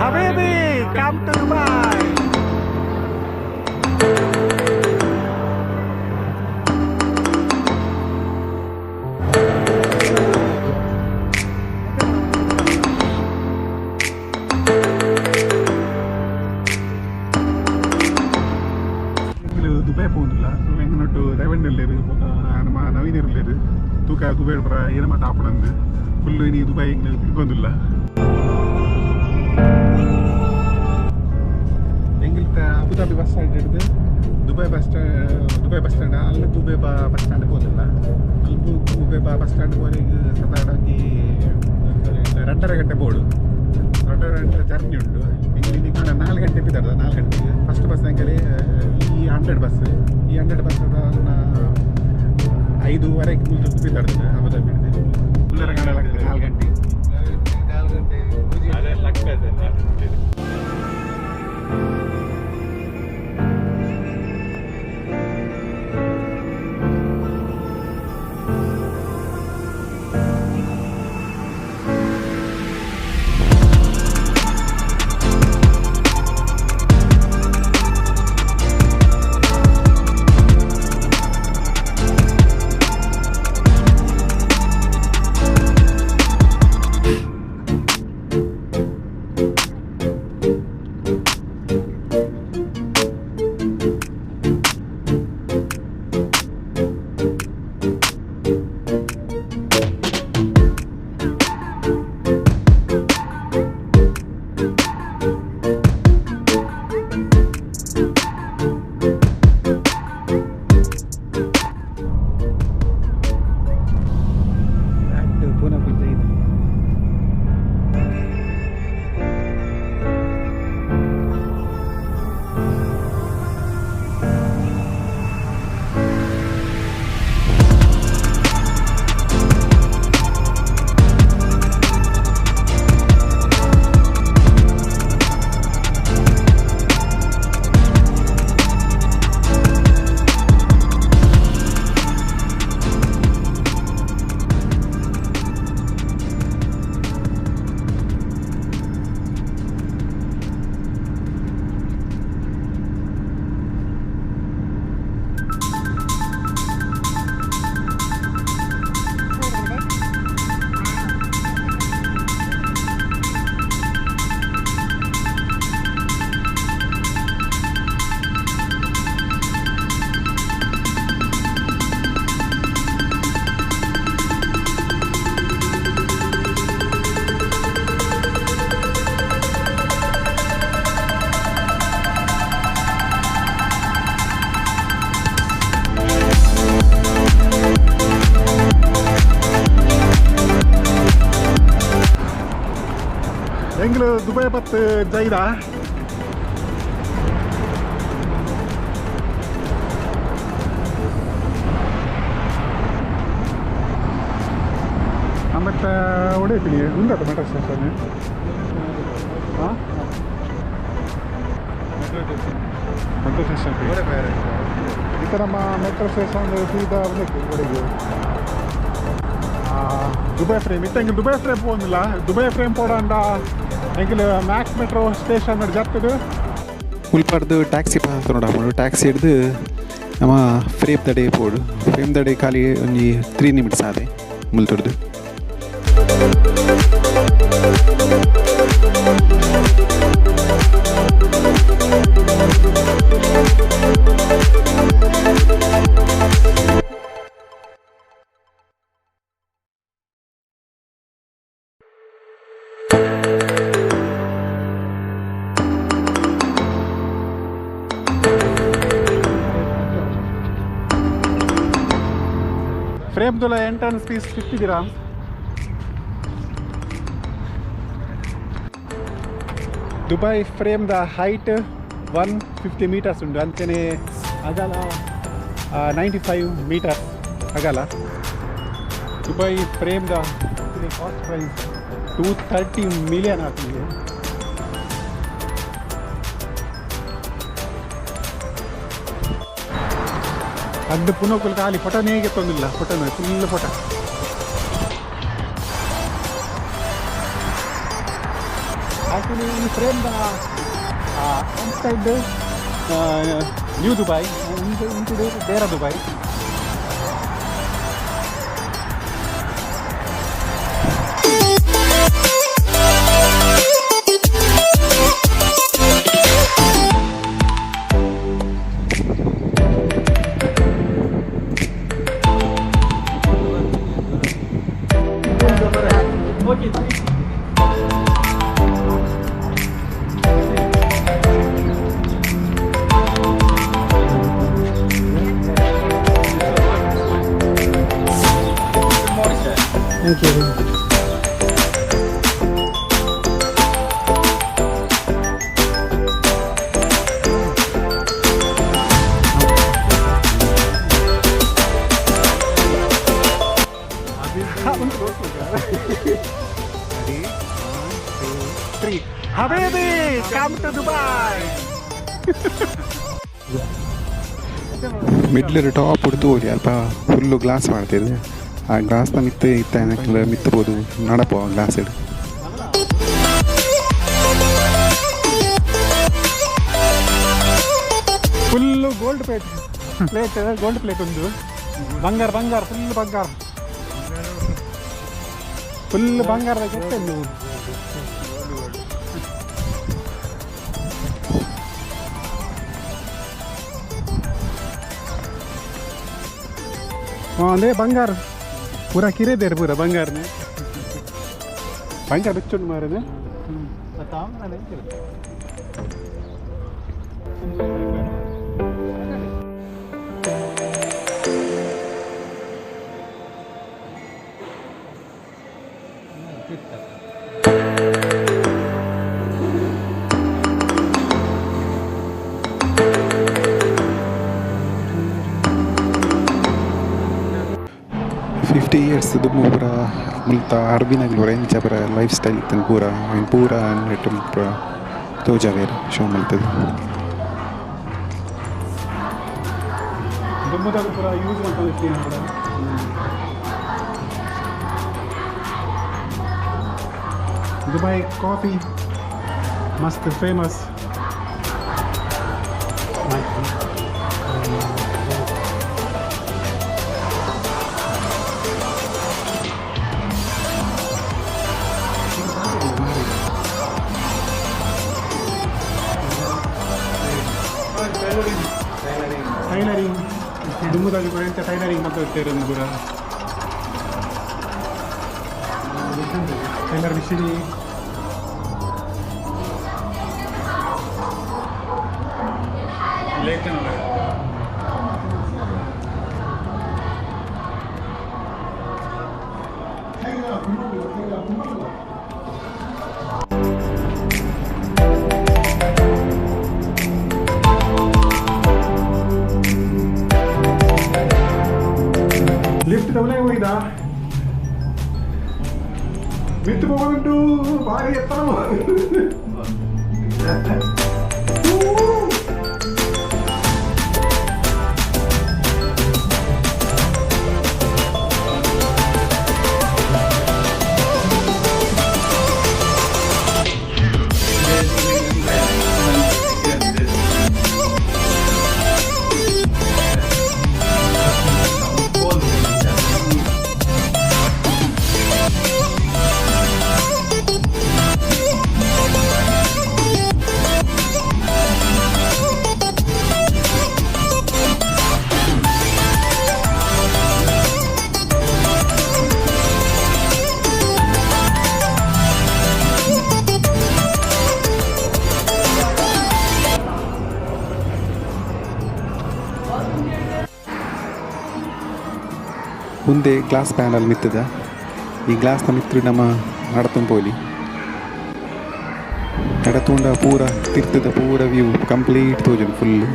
Habibi, come to Dubai. Dubai പോകുന്നില്ല എങ്ങോട്ട് റെവന്യൂല്ലേര് ನಮ್ಮ ನವೀನಿರ್ಲೇರು ತೂಕ ದುಬೈ ಬರ ಏನು ಮಾಟ ಆಪಣಂದು ಫುಲ್ಲು ಇನಿ ದುಬೈ ತಿಳ್ಕೊಂಡಿಲ್ಲ ಎಂಗಿಲ್ತ ಅಬುದಾಬಿ ಬಸ್ ಸ್ಟ್ಯಾಂಡ್ ಹಿಡಿದು ದುಬೈ ಬಸ್ ಸ್ಟ್ಯಾಂಡ್ ಅಲ್ಲಿ ದುಬೈ ಬಸ್ ಸ್ಟ್ಯಾಂಡ್ പോകുന്നിಲ್ಲ ಅಲ್ಲಿ ದುಬೈ ಬಸ್ ಸ್ಟ್ಯಾಂಡ್ പോലെಗೆ ಸದಾಡಾಗಿ 2.5 ಗಂಟೆ ಬೋರ್ಡು 2.5 ಗಂಟೆ ಜರ್ನಿ ಉಂಟು ಎಂಗಿಲಿ 4 ಗಂಟೆ ಬಿದ್ದಾಡ್ದ 4 ಗಂಟೆಗೆ ಫಸ್ಟ್ ಬಸ್ ಎಂಗಲಿ ಈ 100 ಬಸ್ ಈ 100 ಬಸ್ 5:30 ಬಿದ್ದಾಡ್ತದೆ ಅಬುದಾಬಿ ಹಿಡಿದು ಫುಲ್ಲರ ಗಾಡಿ ಆಗ್ತದೆ 4 ಗಂಟೆ ಎಂಗ್ಲು ದುಬೈ ಬತ್ತು ಜೈದ ಆಮೇಲೆ ಹೊಡೆಯುತ್ತೀನಿ ಉಂಟು ಮೆಟ್ರೋ ಸ್ಟೇಷನ್ ಹಾಂ ಮೆಟ್ರೋ ಸ್ಟೇಷನ್ ಈ ಥರ ನಮ್ಮ ಮೆಟ್ರೋ ಸ್ಟೇಷನ್ ಸೀದಾ ಬಂದಕ್ಕೆ ಹೊಡೆಗೆ ದುಬೈ ಫ್ರೇಮ್ ಇತ್ತ ದುಬೈ ಫ್ರೇಮ್ പോകുന്നില്ല ದುಬೈ ಫ್ರೇಮ್ പോടാണ്ട എങ്കിൽ മാക്സ് മെട്രോ സ്റ്റേഷൻ ജാത്തത് ಉಲ್ಪಾಡ್ದು ಟ್ಯಾಕ್ಸಿ ಪಾಸ್ ನೋಡ ಟ್ಯಾಕ್ಸಿ ಹಿಡ್ದು ನಮ್ಮ ಫ್ರೇಮ್ ದಡೆ ಪೋಡು ಫ್ರೇಮ್ ದಡೆ ಖಾಲಿ ಒಂಜಿ 3 ನಿಮಿಟ್ಸ್ ಆದೆ ಮುಲ್ತೊಡ್ದು ಫ್ರೇಮ್ ತುಲ entrance fees 50 dirhams. Dubai frame ದ ಹೈಟ್ 150 meters ಉಂಟು ಅಂತೆಯೇ ಅಗಲ 95 meters ಅಗಲ. ದುಬೈ ಫ್ರೇಮ್ ದ ಕಾಸ್ಟ್ ಪ್ರೈಸ್ 230 million ಆಗ್ತಿದೆ. ಅದು ಪುನಃ ಖಾಲಿ ಫೋಟೋನೇ ತೊಂದಿಲ್ಲ ಫೋಟೋನ full photo Actually, in frame the inside New Dubai, into there Dubai. Okay, 3. Thank you. Habibi, come to Dubai. ಮಿಡ್ಲರ್ ಟಾಪ್ ಹುಡ್ತು ಹೋಗಿ ಅಲ್ಪ ಫುಲ್ಲು ಗ್ಲಾಸ್ ಮಾಡ್ತಿದ್ದೆ ಆ ಗ್ಲಾಸ್ನ ಮಿತ್ತಬೋದು ನಡಪೋ ಗ್ಲಾಸ್ ಇಡು full gold plate gold plate ಒಂದು ಬಂಗಾರ ಫುಲ್ ಬಂಗಾರದ ಕೆತ್ತೆ ಅದೇ ಬಂಗಾರ ಪೂರಾ ಕಿರೇದೇರು ಪೂರ ಬಂಗಾರನೇ ಬಂಗಾರ ಬೆಚ್ಚುಂಡು ಮಾರನೆ years itu pura multa arbina glora incha pura lifestyle tan pura netum pura to javer show multa dummuda pura use ಮಾಡ್ಕೊಳ್ಳಿ ಪura Dubai coffee must famous tailoring ದುಮ್ಮದಲ್ಲಿ ಕೂಡ ಎಂತ ಟೈಲರಿಂಗ್ ಮಾಡ್ತಿರ್ತಾರೆ ಕೂಡ ಟೈಲರ್ ಮಿಷಿನಿ ಲೇಖನ ಲಿಫ್ಟ್ ತಗೊಳ್ಳೇ ಹೋಗಿದ ಮಿತ್ತು ಹೋಗುಂಟು ಭಾರಿ ಎತ್ತರ ಮುಂದೆ ಗ್ಲಾಸ್ ಪ್ಯಾನಲ್ ಮಿತ್ತದ ಈ ಗ್ಲಾಸ್ನ ಮಿತ್ರ ನಮ್ಮ ನಡತುಂಪೋಲಿ ನಡತುಂಡ ಪೂರ ತಿರ್ತದ ಪೂರ ವ್ಯೂ ಕಂಪ್ಲೀಟ್ ತೋಜನ್ ಫುಲ್ಲು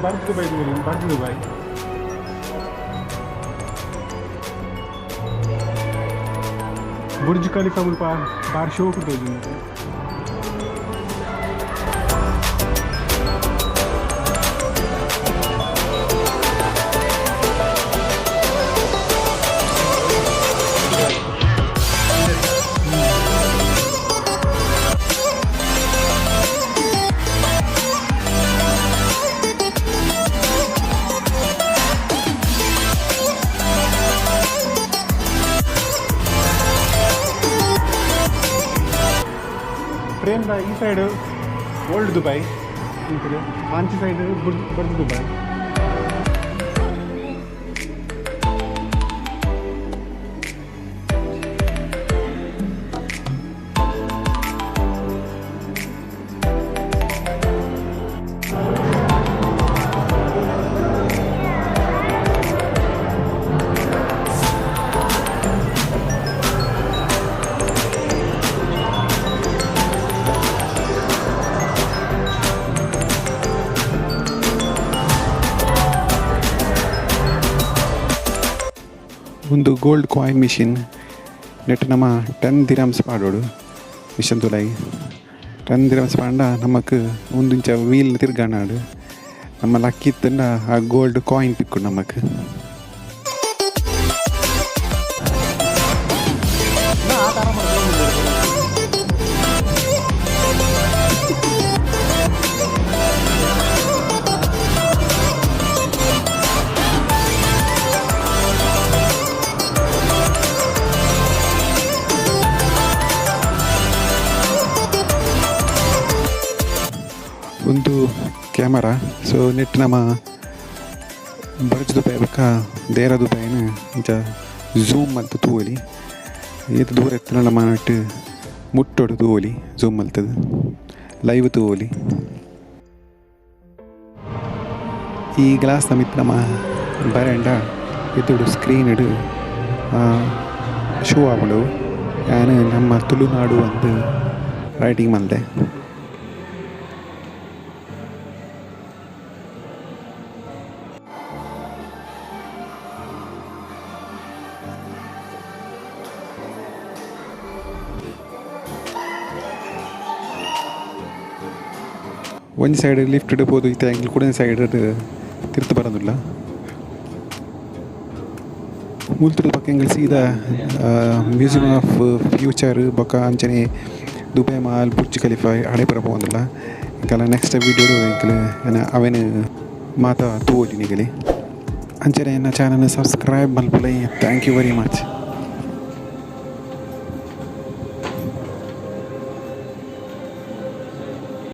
ಬರ್ತ್ ದುಬೈ ಬರ್ತ್ ದುಬೈ बुर्ज खलीफा मुझे बाहर शो कर दो जी फ्रेम ಈ ಸೈಡ್ ಓಲ್ಡ್ ದುಬೈ ಅಂತಾರೆ ಆಂಚಿ ಸೈಡ್ ಬರ್ದು ದುಬೈ ಒಂದು ಗೋಲ್ಡ್ ಕಾಯಿನ್ ಮಿಷಿನ್ ನೆಟ್ ನಮ್ಮ 10 ದಿರಮ್ಸ್ ಪಾಡೋಡು ಮಿಷನ್ ತುಲಾಯಿ 10 ದಿರಮ್ಸ್ ಪಾಂಡ ನಮಕ್ ಒಂದಿಂಚ ವೀಲ್ ತಿರ್ಗಾನಾಡು ನಮ್ಮ ಲಕ್ಕಿತ್ತಂಡ ಆ ಗೋಲ್ಡ್ ಕಾಯಿನ್ ಪಿಕ್ಕು ನಮಕ್ ಒಂದು ಕ್ಯಾಮರಾ ಸೊ ನೆಟ್ ನಮ್ಮ ಬರ್ಜ್ ದುಬೈ ಬಕ್ಕ ದೇರ ದುಬೈನ ಇಂಚ ಝೂಮ್ ಅಂತ ತೂವಲಿ ಏತು ದೂರ ಎತ್ತನ ನಮ್ಮ ನೆಟ್ ಮುಟ್ಟೋಡು ತೂವಲಿ ಝೂಮ್ ಮಲ್ತದ ಲೈವ್ ತೂವಲಿ ಈ ಗ್ಲಾಸ್ ನಮಿತ್ ನಮ್ಮ ಬರಂಡ ಎದುಡು ಸ್ಕ್ರೀನ್ ಇಡು ಶೋ ಆಗೋಡು ನಾನು ನಮ್ಮ ತುಳುನಾಡು ಒಂದು ರೈಟಿಂಗ್ ಮಾಡಿದೆ ಒಂದು ಸೈಡ್ ಲಿಫ್ಟ್ ಇಡ್ಬೋದು ಈ ಆ್ಯಂಗಲ್ ಕೂಡ ಸೈಡ್ ತಿರ್ತು ಬರೋದಿಲ್ಲ ಮೂಲ್ತುಡು ಪಕ್ಕ ಎಂಗಲ್ ಸೀದಾ ಮ್ಯೂಸಿಯಂ ಆಫ್ ಫ್ಯೂಚರ್ ಬೊಕ್ಕ ಅಂಚನೆ ದುಬೈ ಮಾಲ್ ಬುರ್ಜ್ ಖಲೀಫಾ ಹಳೆ ಬರ ಹೋಗೋದಿಲ್ಲ ಇಂಕಲ್ಲ ನೆಕ್ಸ್ಟ್ ವೀಡಿಯೋ ಇಂಕಲ್ ಅವೇನು ಮಾತಾ ತೂಲಿ ನಿಗಲಿ ಅಂಚನೆ ನನ್ನ ಚಾನಲ್ ಸಬ್ಸ್ಕ್ರೈಬ್ ಮಲ್ಪಲೈ ಥ್ಯಾಂಕ್ ಯು ವೆರಿ ಮಚ್.